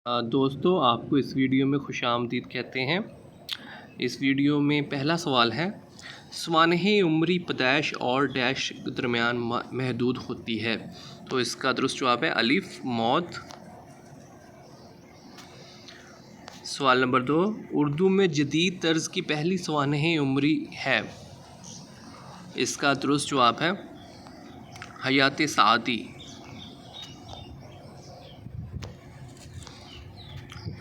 दोस्तों आपको इस वीडियो में खुशामदीद कहते हैं। इस वीडियो में पहला सवाल है, सवानह उम्री पैदाइश और डैश के दरमियान महदूद होती है। तो इसका दुरुस्त जवाब है अलिफ मौत। सवाल नंबर 2, उर्दू में जदीद तर्ज की पहली सवानह उम्री है। इसका दुरुस्त जवाब है हयात सादी।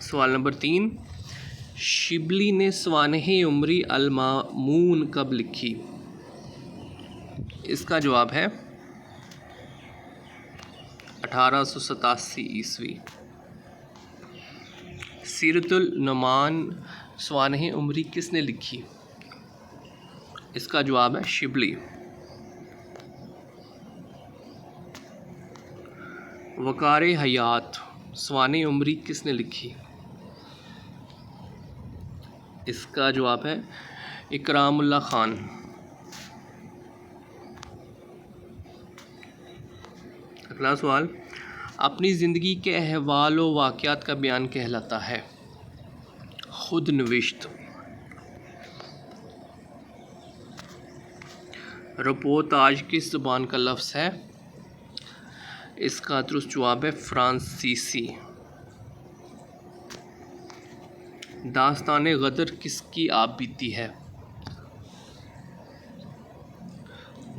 सवाल नंबर 3, शिबली ने सवानह उम्री अल-मामून कब लिखी। इसका जवाब है 1887 ईस्वी। सीरतुल नुमान सवानह उम्री किसने लिखी। इसका जवाब है शिबली। वकार हयात सवानह उम्री किसने लिखी। इसका जवाब है इकरामुल्लाह खान। अगला सवाल, अपनी ज़िंदगी के अहवाल व वाक़यात का बयान कहलाता है। खुद नविश्त। रिपोर्टाज किस ज़ुबान का लफ्ज़ है। इसका दुरुस्त जवाब है फ्रांसीसी। दास्तान गदर किसकी आप बीती है।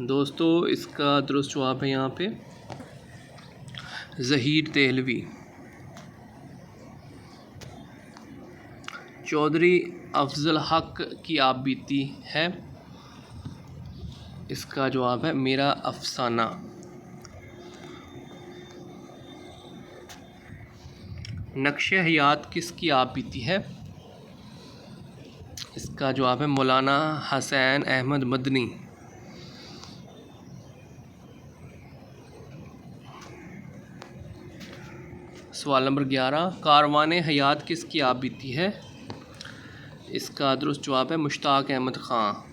दोस्तों इसका दुरुस्त जवाब है यहाँ पे ज़हीर देहलवी। चौधरी अफजल हक की आप बीती है। इसका जवाब है मेरा अफसाना। नक्शे हयात किसकी आप बीती है। इसका जवाब है मौलाना हसैन अहमद मदनी। सवाल नंबर 11, कारवान हयात किसकी आप बीती है। इसका दुरुस्त जवाब है मुश्ताक अहमद ख़ान।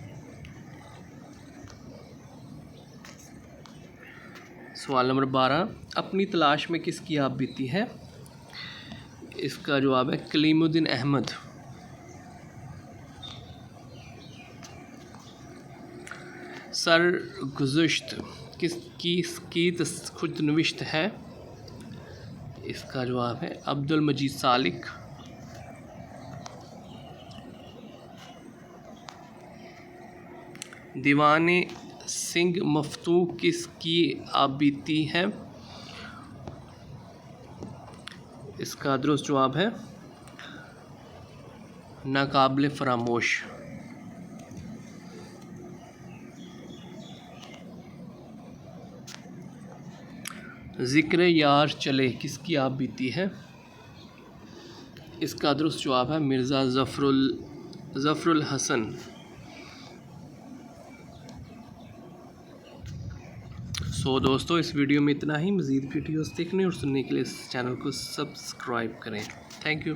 सवाल नंबर 12, अपनी तलाश में किसकी आप बीती है। इसका जवाब है कलीमुद्दीन अहमद। सरगुज़श्त किसकी खुद नविश्त है। इसका जवाब है अब्दुल मजीद सालिक। दीवान सिंह मफतू किसकी आप बीती है। इसका दुरुस्त जवाब है नाकाबिल फरामोश। ज़िक्र यार चले किसकी आप बीती है। इसका दुरुस्त जवाब है मिर्ज़ा ज़फ़रुल हसन। दोस्तों इस वीडियो में इतना ही। मज़ीद वीडियोस देखने और सुनने के लिए इस चैनल को सब्सक्राइब करें। Thank you.